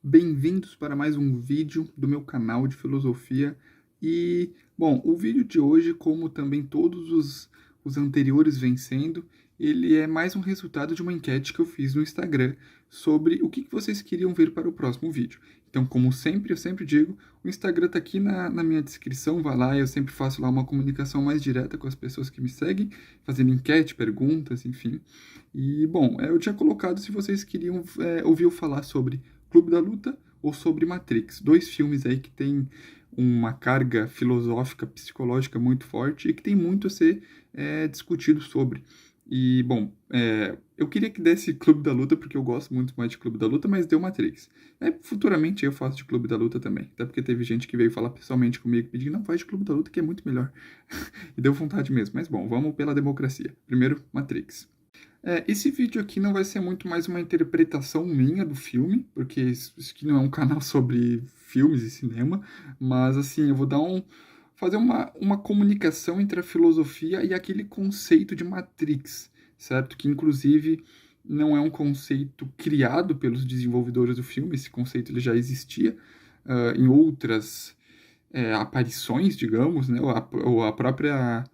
Bem-vindos para mais um vídeo do meu canal de filosofia. E, bom, o vídeo de hoje, como também todos os anteriores vem sendo, ele é mais um resultado de uma enquete que eu fiz no Instagram sobre o que vocês queriam ver para o próximo vídeo. Então, como sempre, eu sempre digo, o Instagram está aqui na minha descrição, vai lá, eu sempre faço lá uma comunicação mais direta com as pessoas que me seguem, fazendo enquete, perguntas, enfim. E, bom, eu tinha colocado se vocês queriam ouvir eu falar sobre Clube da Luta ou sobre Matrix. Dois filmes aí que tem uma carga filosófica, psicológica muito forte e que tem muito a ser discutido sobre. E, bom, eu queria que desse Clube da Luta, porque eu gosto muito mais de Clube da Luta, mas deu Matrix. Futuramente eu faço de Clube da Luta também, até porque teve gente que veio falar pessoalmente comigo, pedindo, não, faz de Clube da Luta que é muito melhor. E deu vontade mesmo, mas bom, vamos pela democracia. Primeiro, Matrix. Esse vídeo aqui não vai ser muito mais uma interpretação minha do filme, porque isso aqui não é um canal sobre filmes e cinema, mas assim, eu vou fazer uma comunicação entre a filosofia e aquele conceito de Matrix, certo? Que inclusive não é um conceito criado pelos desenvolvedores do filme, esse conceito ele já existia em outras aparições, digamos, né? Ou a própria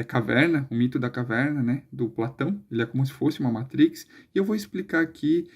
caverna, o mito da caverna, né? Do Platão, ele é como se fosse uma Matrix, e eu vou explicar aqui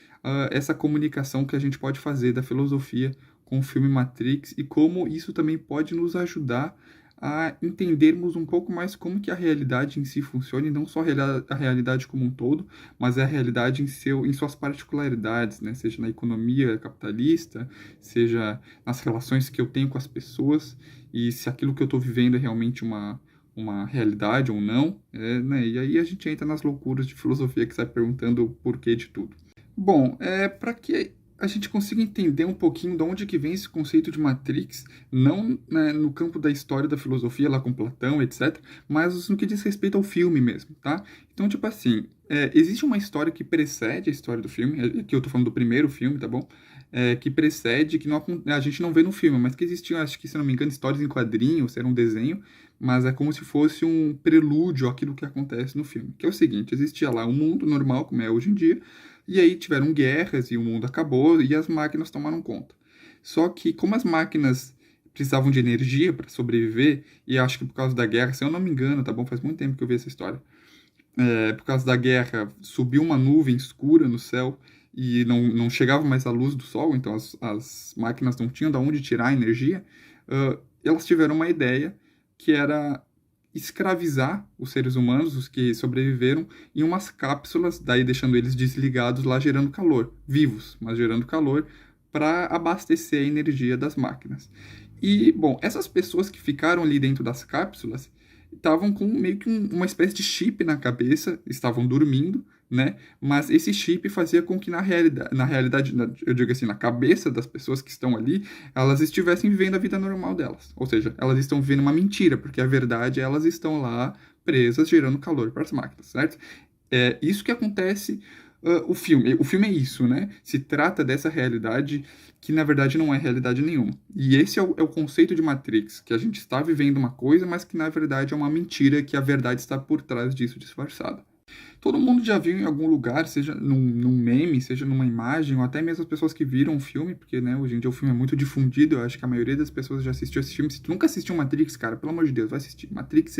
essa comunicação que a gente pode fazer da filosofia com o filme Matrix e como isso também pode nos ajudar a entendermos um pouco mais como que a realidade em si funciona, e não só a realidade como um todo, mas a realidade em suas particularidades, né? Seja na economia capitalista, seja nas relações que eu tenho com as pessoas, e se aquilo que eu estou vivendo é realmente uma realidade ou não, né? E aí a gente entra nas loucuras de filosofia que sai perguntando o porquê de tudo. Bom, para que a gente consiga entender um pouquinho de onde que vem esse conceito de Matrix, não né, no campo da história da filosofia, lá com Platão, etc., mas no que diz respeito ao filme mesmo, tá? Então, tipo assim, existe uma história que precede a história do filme, aqui eu tô falando do primeiro filme, tá bom? Que precede, que não, a gente não vê no filme, mas que existiam, acho que, se não me engano, histórias em quadrinhos, era um desenho, mas é como se fosse um prelúdio àquilo que acontece no filme. Que é o seguinte, existia lá um mundo normal, como é hoje em dia, e aí tiveram guerras e o mundo acabou e as máquinas tomaram conta. Só que como as máquinas precisavam de energia para sobreviver, e acho que por causa da guerra, se eu não me engano, tá bom? Faz muito tempo que eu vi essa história. Por causa da guerra, subiu uma nuvem escura no céu e não chegava mais a luz do sol, então as máquinas não tinham de onde tirar a energia. Elas tiveram uma ideia que era escravizar os seres humanos, os que sobreviveram, em umas cápsulas, daí deixando eles desligados lá, gerando calor, vivos, mas gerando calor, para abastecer a energia das máquinas. E, bom, essas pessoas que ficaram ali dentro das cápsulas estavam com meio que uma espécie de chip na cabeça, estavam dormindo, né? Mas esse chip fazia com que eu digo assim, na cabeça das pessoas que estão ali, elas estivessem vivendo a vida normal delas. Ou seja, elas estão vivendo uma mentira, porque a verdade é elas estão lá presas, gerando calor para as máquinas, certo? É isso que acontece. O filme é isso, né? Se trata dessa realidade que na verdade não é realidade nenhuma. E esse é o conceito de Matrix, que a gente está vivendo uma coisa, mas que na verdade é uma mentira, que a verdade está por trás disso disfarçada. Todo mundo já viu em algum lugar, seja num meme, seja numa imagem, ou até mesmo as pessoas que viram o filme, porque, né, hoje em dia o filme é muito difundido, eu acho que a maioria das pessoas já assistiu esse filme. Se tu nunca assistiu Matrix, cara, pelo amor de Deus, vai assistir. Matrix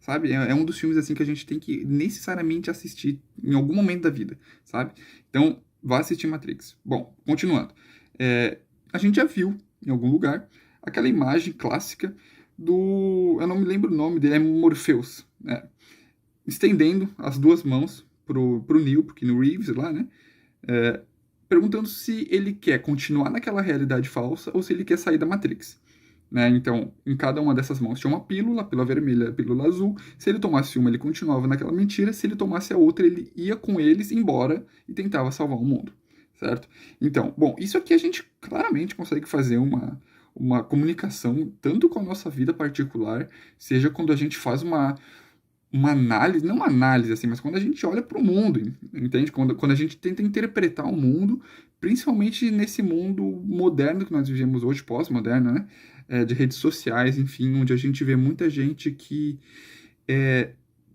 sabe, é um dos filmes, assim, que a gente tem que necessariamente assistir em algum momento da vida, sabe? Então, vá assistir Matrix. Bom, continuando. A gente já viu, em algum lugar, aquela imagem clássica eu não me lembro o nome dele, é Morpheus, né? Estendendo as duas mãos pro Neo, pro Keanu Reeves lá, né? Perguntando se ele quer continuar naquela realidade falsa ou se ele quer sair da Matrix. Né? Então, em cada uma dessas mãos tinha uma pílula vermelha, a pílula azul. Se ele tomasse uma, ele continuava naquela mentira. Se ele tomasse a outra, ele ia com eles embora e tentava salvar o mundo. Certo? Então, bom, isso aqui a gente claramente consegue fazer uma comunicação tanto com a nossa vida particular, seja quando a gente faz uma análise, não uma análise assim, mas quando a gente olha para o mundo, entende? Quando a gente tenta interpretar o mundo, principalmente nesse mundo moderno que nós vivemos hoje, pós-moderno, né? De redes sociais, enfim, onde a gente vê muita gente que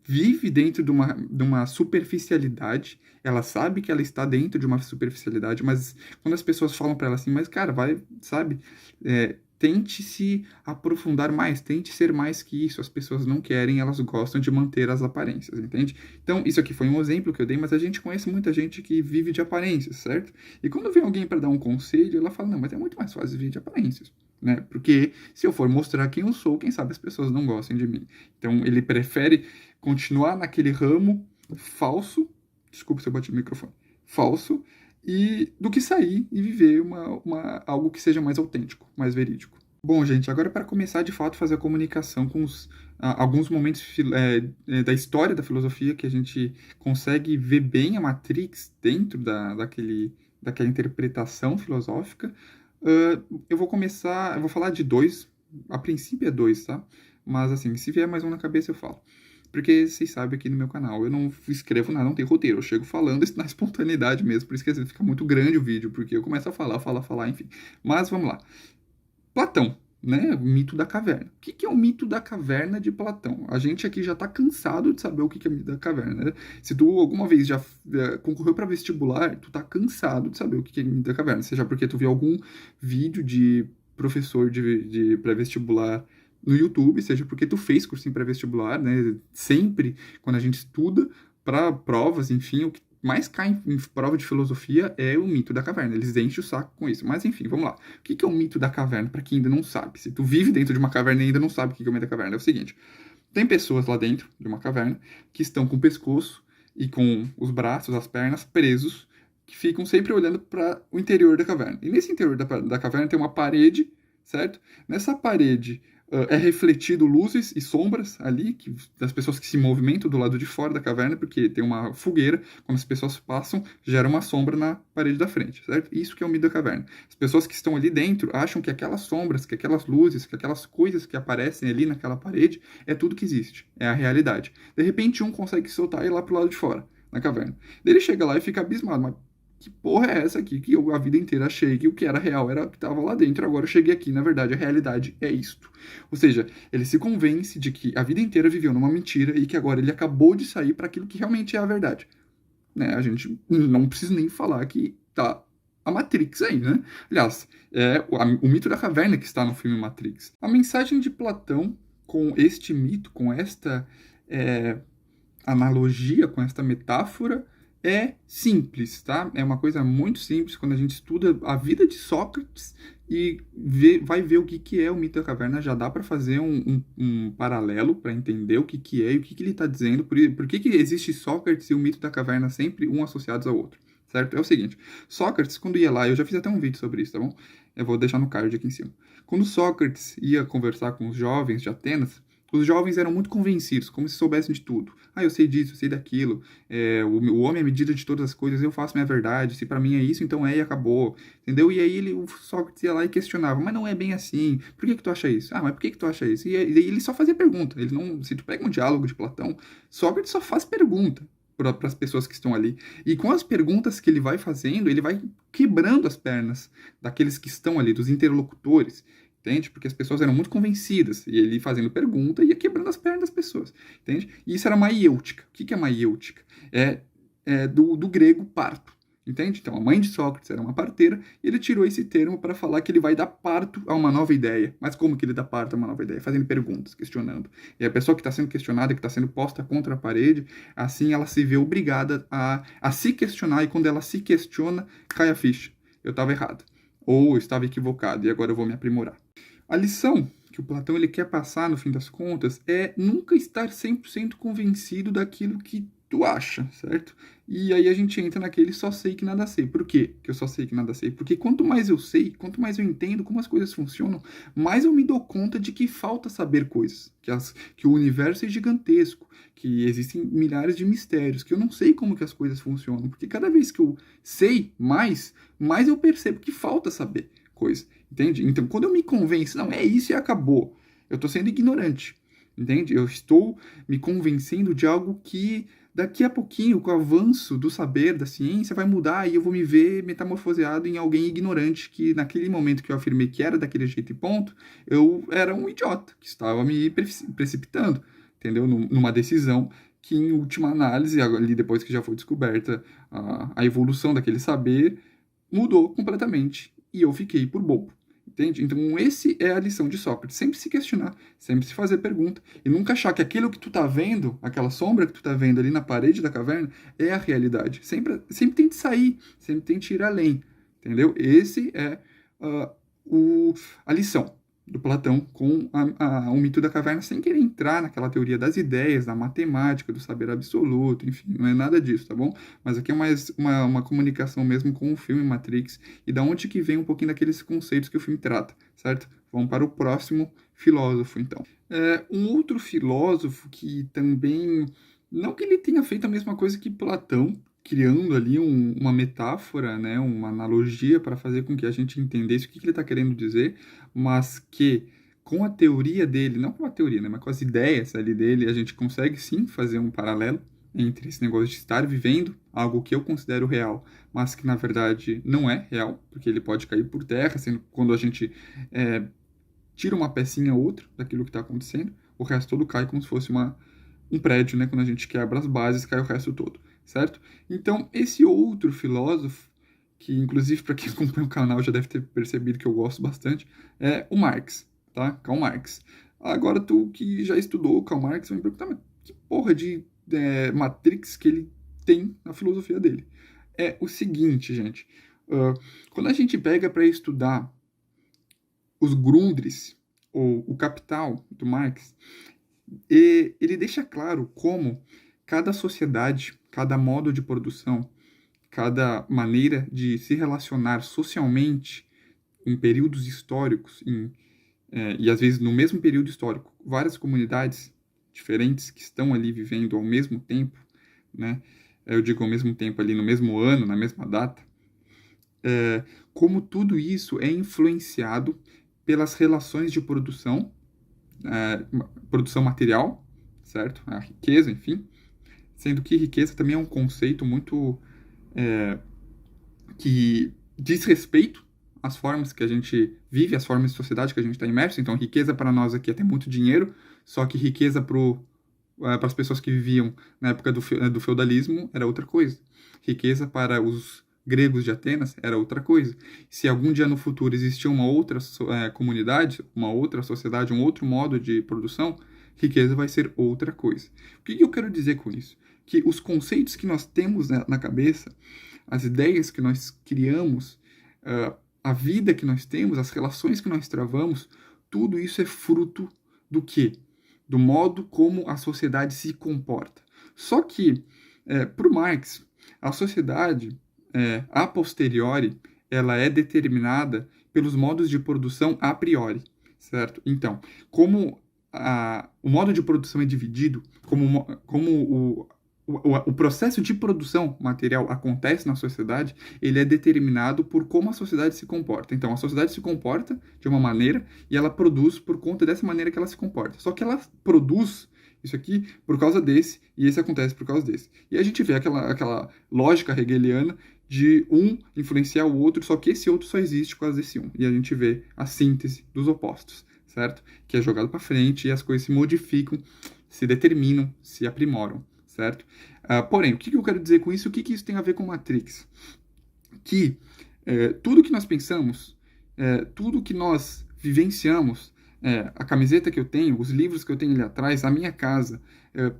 vive dentro de uma superficialidade, ela sabe que ela está dentro de uma superficialidade, mas quando as pessoas falam para ela assim, mas cara, vai, sabe, tente se aprofundar mais, tente ser mais que isso. As pessoas não querem, elas gostam de manter as aparências, entende? Então, isso aqui foi um exemplo que eu dei, mas a gente conhece muita gente que vive de aparências, certo? E quando vem alguém para dar um conselho, ela fala, não, mas é muito mais fácil viver de aparências. Né? Porque se eu for mostrar quem eu sou, quem sabe as pessoas não gostem de mim. Então ele prefere continuar naquele ramo falso, desculpa se eu bati no microfone, falso, e do que sair e viver algo que seja mais autêntico, mais verídico. Bom, gente, agora para começar de fato a fazer a comunicação com alguns momentos da história da filosofia que a gente consegue ver bem a Matrix dentro daquela interpretação filosófica. Eu vou falar de dois, a princípio é dois, tá? Mas assim, se vier mais um na cabeça eu falo. Porque vocês sabem aqui no meu canal, eu não escrevo nada, não tem roteiro, eu chego falando na espontaneidade mesmo, por isso que às vezes fica muito grande o vídeo, porque eu começo a falar, enfim. Mas vamos lá. Platão, né? O mito da caverna. O que é o mito da caverna de Platão? A gente aqui já está cansado de saber o que é o mito da caverna, né? Se tu alguma vez já concorreu para vestibular, tu tá cansado de saber o que é o mito da caverna, seja porque tu viu algum vídeo de professor de pré-vestibular no YouTube, seja porque tu fez cursinho pré-vestibular, né? Sempre, quando a gente estuda para provas, enfim, o que mais cai em prova de filosofia é o mito da caverna. Eles enchem o saco com isso. Mas enfim, vamos lá. O que é o mito da caverna? Para quem ainda não sabe. Se tu vive dentro de uma caverna e ainda não sabe o que é o mito da caverna, é o seguinte: tem pessoas lá dentro de uma caverna que estão com o pescoço e com os braços, as pernas presos, que ficam sempre olhando para o interior da caverna. E nesse interior da caverna tem uma parede, certo? Nessa parede é refletido luzes e sombras ali, das pessoas que se movimentam do lado de fora da caverna, porque tem uma fogueira, quando as pessoas passam, gera uma sombra na parede da frente, certo? Isso que é o mito da caverna. As pessoas que estão ali dentro acham que aquelas sombras, que aquelas luzes, que aquelas coisas que aparecem ali naquela parede, é tudo que existe, é a realidade. De repente um consegue soltar e ir lá pro lado de fora, na caverna. Daí ele chega lá e fica abismado, mas que porra é essa aqui que eu a vida inteira achei que o que era real era o que estava lá dentro, agora eu cheguei aqui, na verdade a realidade é isto. Ou seja, ele se convence de que a vida inteira viveu numa mentira e que agora ele acabou de sair para aquilo que realmente é a verdade. Né? A gente não precisa nem falar que tá a Matrix aí, né? Aliás, é o mito da caverna que está no filme Matrix. A mensagem de Platão com este mito, com esta analogia, com esta metáfora, é simples, tá? É uma coisa muito simples quando a gente estuda a vida de Sócrates e vai ver o que é o mito da caverna. Já dá para fazer um paralelo para entender o que é e o que ele está dizendo. Por que existe Sócrates e o mito da caverna sempre um associados ao outro, certo? É o seguinte, Sócrates, quando ia lá, eu já fiz até um vídeo sobre isso, tá bom? Eu vou deixar no card aqui em cima. Quando Sócrates ia conversar com os jovens de Atenas, os jovens eram muito convencidos, como se soubessem de tudo. Ah, eu sei disso, eu sei daquilo. O homem é a medida de todas as coisas, eu faço minha verdade. Se para mim é isso, então é e acabou. Entendeu? E aí o Sócrates ia lá e questionava, mas não é bem assim. Por que tu acha isso? Ah, mas por que tu acha isso? E aí ele só fazia pergunta. Ele não, se tu pega um diálogo de Platão, Sócrates só faz pergunta para as pessoas que estão ali. E com as perguntas que ele vai fazendo, ele vai quebrando as pernas daqueles que estão ali, dos interlocutores. Entende? Porque as pessoas eram muito convencidas. E ele fazendo pergunta ia quebrando as pernas das pessoas. Entende? E isso era maiêutica. O que é maiêutica? É do grego parto. Entende? Então, a mãe de Sócrates era uma parteira e ele tirou esse termo para falar que ele vai dar parto a uma nova ideia. Mas como que ele dá parto a uma nova ideia? Fazendo perguntas, questionando. E a pessoa que está sendo questionada, que está sendo posta contra a parede, assim ela se vê obrigada a se questionar e quando ela se questiona, cai a ficha. Eu estava errado. Ou eu estava equivocado e agora eu vou me aprimorar. A lição que o Platão ele quer passar, no fim das contas, é nunca estar 100% convencido daquilo que tu acha, certo? E aí a gente entra naquele só sei que nada sei. Por quê que eu só sei que nada sei? Porque quanto mais eu sei, quanto mais eu entendo como as coisas funcionam, mais eu me dou conta de que falta saber coisas. Que o universo é gigantesco, que existem milhares de mistérios, que eu não sei como que as coisas funcionam. Porque cada vez que eu sei mais eu percebo que falta saber coisa. Entende? Então, quando eu me convenço, não, é isso e acabou. Eu estou sendo ignorante. Entende? Eu estou me convencendo de algo que daqui a pouquinho, com o avanço do saber, da ciência, vai mudar e eu vou me ver metamorfoseado em alguém ignorante que naquele momento que eu afirmei que era daquele jeito e ponto, eu era um idiota que estava me precipitando, entendeu? Numa decisão que em última análise, ali depois que já foi descoberta a evolução daquele saber, mudou completamente e eu fiquei por bobo. Entende? Então, esse é a lição de Sócrates. Sempre se questionar, sempre se fazer pergunta. E nunca achar que aquilo que tu tá vendo, aquela sombra que tu tá vendo ali na parede da caverna, é a realidade. Sempre tente sair, sempre tente ir além. Entendeu? Esse é a lição do Platão com o mito da caverna, sem querer entrar naquela teoria das ideias, da matemática, do saber absoluto, enfim, não é nada disso, tá bom? Mas aqui é mais uma comunicação mesmo com o filme Matrix e da onde que vem um pouquinho daqueles conceitos que o filme trata, certo? Vamos para o próximo filósofo, então. Um outro filósofo que também, não que ele tenha feito a mesma coisa que Platão, criando ali uma metáfora, né, uma analogia para fazer com que a gente entendesse o que ele está querendo dizer, mas que com a teoria dele, não com a teoria, né, mas com as ideias ali dele, a gente consegue sim fazer um paralelo entre esse negócio de estar vivendo algo que eu considero real, mas que na verdade não é real, porque ele pode cair por terra, sendo quando a gente tira uma pecinha ou outra daquilo que está acontecendo, o resto todo cai como se fosse um prédio, né, quando a gente quebra as bases, cai o resto todo, certo? Então, esse outro filósofo, que inclusive para quem acompanha o canal já deve ter percebido que eu gosto bastante, é o Marx, tá? Karl Marx. Agora, tu que já estudou Karl Marx vai me perguntar, mas que porra de Matrix que ele tem na filosofia dele? É o seguinte, gente, quando a gente pega para estudar os Grundrisse, ou o Capital, do Marx, ele deixa claro como cada sociedade, cada modo de produção, cada maneira de se relacionar socialmente em períodos históricos, e às vezes no mesmo período histórico, várias comunidades diferentes que estão ali vivendo ao mesmo tempo, né? Eu digo ao mesmo tempo ali no mesmo ano, na mesma data, como tudo isso é influenciado pelas relações de produção, produção material, certo? A riqueza, enfim. Sendo que riqueza também é um conceito muito que diz respeito às formas que a gente vive, às formas de sociedade que a gente está imerso. Então, riqueza para nós aqui é ter muito dinheiro, só que riqueza para as pessoas que viviam na época do feudalismo era outra coisa. Riqueza para os gregos de Atenas era outra coisa. Se algum dia no futuro existir uma outra comunidade, uma outra sociedade, um outro modo de produção, riqueza vai ser outra coisa. O que eu quero dizer com isso? Que os conceitos que nós temos na cabeça, as ideias que nós criamos, a vida que nós temos, as relações que nós travamos, tudo isso é fruto do quê? Do modo como a sociedade se comporta. Só que, para o Marx, a sociedade, a posteriori, ela é determinada pelos modos de produção a priori, certo? Então, como o modo de produção é dividido, como o processo de produção material acontece na sociedade, ele é determinado por como a sociedade se comporta. Então, a sociedade se comporta de uma maneira e ela produz por conta dessa maneira que ela se comporta. Só que ela produz isso aqui por causa desse, e esse acontece por causa desse. E a gente vê aquela lógica hegeliana de um influenciar o outro, só que esse outro só existe por causa desse um. E a gente vê a síntese dos opostos, certo? Que é jogado para frente e as coisas se modificam, se determinam, se aprimoram, certo? Porém, o que eu quero dizer com isso? O que isso tem a ver com Matrix? Que tudo que nós pensamos, tudo que nós vivenciamos, a camiseta que eu tenho, os livros que eu tenho ali atrás, a minha casa,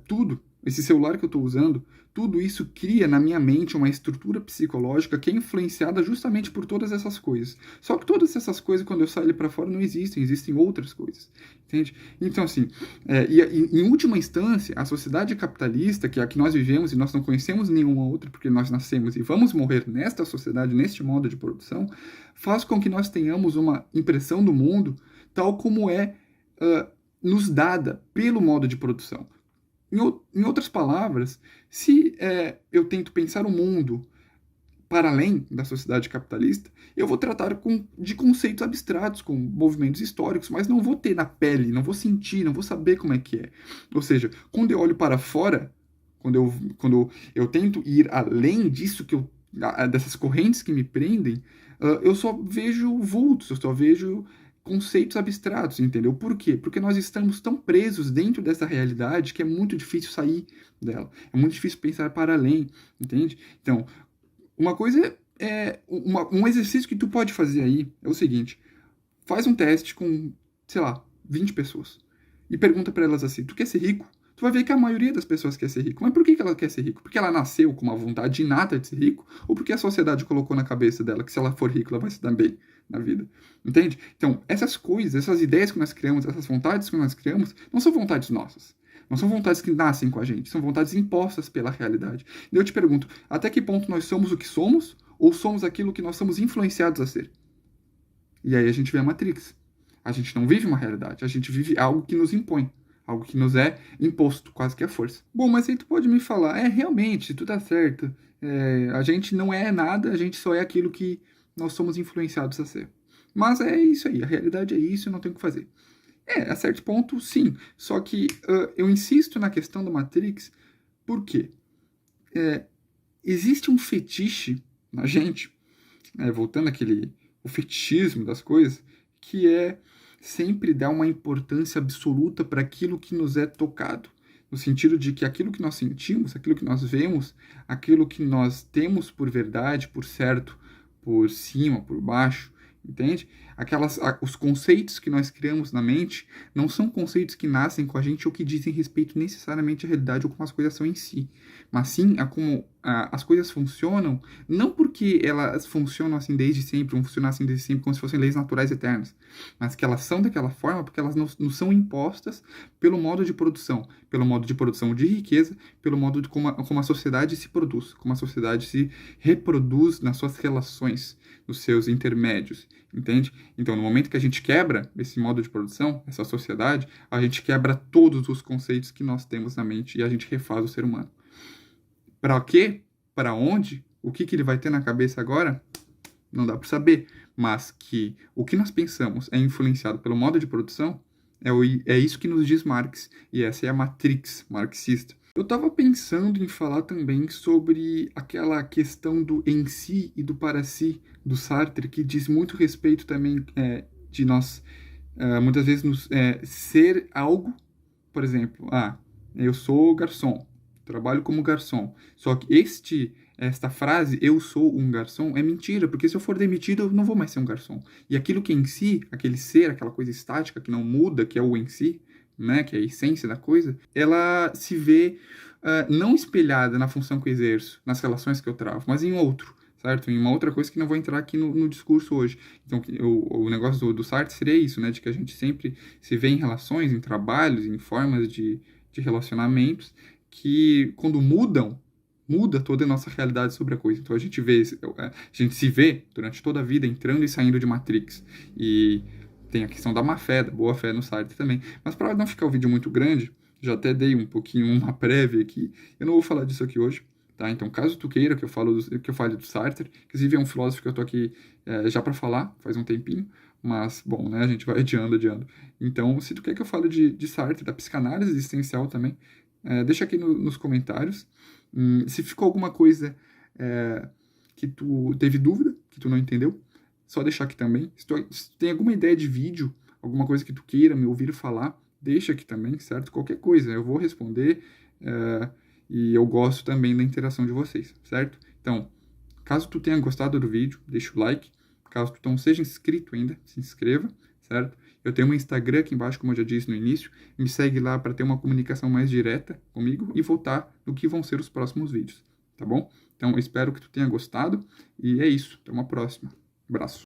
tudo, esse celular que eu estou usando, tudo isso cria na minha mente uma estrutura psicológica que é influenciada justamente por todas essas coisas. Só que todas essas coisas, quando eu saio ali para fora, não existem outras coisas, entende? Então, assim, em última instância, a sociedade capitalista, que é a que nós vivemos e nós não conhecemos nenhuma outra, porque nós nascemos e vamos morrer nesta sociedade, neste modo de produção, faz com que nós tenhamos uma impressão do mundo tal como nos dada pelo modo de produção. Em outras palavras, se eu tento pensar o mundo para além da sociedade capitalista, eu vou tratar de conceitos abstratos, com movimentos históricos, mas não vou ter na pele, não vou sentir, não vou saber como é que é. Ou seja, quando eu olho para fora, quando eu tento ir além disso dessas correntes que me prendem, eu só vejo vultos, eu só vejo conceitos abstratos, entendeu? Por quê? Porque nós estamos tão presos dentro dessa realidade que é muito difícil sair dela. É muito difícil pensar para além, entende? Então, uma coisa um exercício que tu pode fazer aí é o seguinte: faz um teste com, sei lá, 20 pessoas e pergunta para elas assim: tu quer ser rico? Tu vai ver que a maioria das pessoas quer ser rico. Mas por que ela quer ser rico? Porque ela nasceu com uma vontade inata de ser rico? Ou porque a sociedade colocou na cabeça dela que se ela for rica, ela vai se dar bem na vida? Entende? Então, essas coisas, essas ideias que nós criamos, essas vontades que nós criamos, não são vontades nossas. Não são vontades que nascem com a gente, são vontades impostas pela realidade. E eu te pergunto, até que ponto nós somos o que somos, ou somos aquilo que nós somos influenciados a ser? E aí a gente vê a Matrix. A gente não vive uma realidade, a gente vive algo que nos impõe, algo que nos é imposto, quase que à força. Bom, mas aí tu pode me falar, realmente, tudo tá certo. A gente não é nada, a gente só é aquilo que nós somos influenciados a ser. Mas é isso aí, a realidade é isso, eu não tenho o que fazer. A certo ponto, sim. Só que eu insisto na questão da Matrix, por quê? Existe um fetiche na gente, voltando àquele o fetichismo das coisas, que é sempre dar uma importância absoluta para aquilo que nos é tocado. No sentido de que aquilo que nós sentimos, aquilo que nós vemos, aquilo que nós temos por verdade, por certo, por cima, por baixo, entende? Os conceitos que nós criamos na mente não são conceitos que nascem com a gente ou que dizem respeito necessariamente à realidade ou como as coisas são em si, mas sim a como as coisas funcionam, não porque elas funcionam assim desde sempre, vão funcionar assim desde sempre como se fossem leis naturais eternas, mas que elas são daquela forma porque elas não são impostas pelo modo de produção de riqueza, pelo modo de como a sociedade se produz, como a sociedade se reproduz nas suas relações, nos seus intermédios, entende? Então, no momento que a gente quebra esse modo de produção, essa sociedade, a gente quebra todos os conceitos que nós temos na mente e a gente refaz o ser humano. Para quê? Para onde? O que ele vai ter na cabeça agora? Não dá para saber. Mas que o que nós pensamos é influenciado pelo modo de produção, é isso que nos diz Marx. E essa é a matrix marxista. Eu estava pensando em falar também sobre aquela questão do em si e do para si do Sartre, que diz muito respeito também de nós, muitas vezes, ser algo. Por exemplo, eu sou garçom, trabalho como garçom. Só que esta frase, eu sou um garçom, é mentira, porque se eu for demitido, eu não vou mais ser um garçom. E aquilo que em si, aquele ser, aquela coisa estática que não muda, que é o em si, né, que é a essência da coisa, ela se vê não espelhada na função que eu exerço, nas relações que eu travo, mas em outro, certo? Em uma outra coisa que não vou entrar aqui no discurso hoje. Então, o negócio do Sartre seria isso, né, de que a gente sempre se vê em relações, em trabalhos, em formas de relacionamentos que, quando muda toda a nossa realidade sobre a coisa. Então, a gente se vê durante toda a vida entrando e saindo de Matrix. E tem a questão da má fé, da boa fé no Sartre também. Mas para não ficar o vídeo muito grande, já até dei um pouquinho uma prévia aqui, eu não vou falar disso aqui hoje, tá? Então, caso tu queira que eu fale do Sartre, inclusive é um filósofo que eu tô aqui já para falar, faz um tempinho, mas, bom, né, a gente vai adiando. Então, se tu quer que eu fale de Sartre, da psicanálise existencial também, deixa aqui nos comentários. Se ficou alguma coisa que tu teve dúvida, que tu não entendeu, só deixar aqui também. Se tu tem alguma ideia de vídeo, alguma coisa que tu queira me ouvir falar, deixa aqui também, certo? Qualquer coisa, eu vou responder e eu gosto também da interação de vocês, certo? Então, caso tu tenha gostado do vídeo, deixa o like. Caso tu não seja inscrito ainda, se inscreva, certo? Eu tenho um Instagram aqui embaixo, como eu já disse no início. Me segue lá para ter uma comunicação mais direta comigo e votar no que vão ser os próximos vídeos, tá bom? Então, espero que tu tenha gostado e é isso. Até uma próxima. Abraço.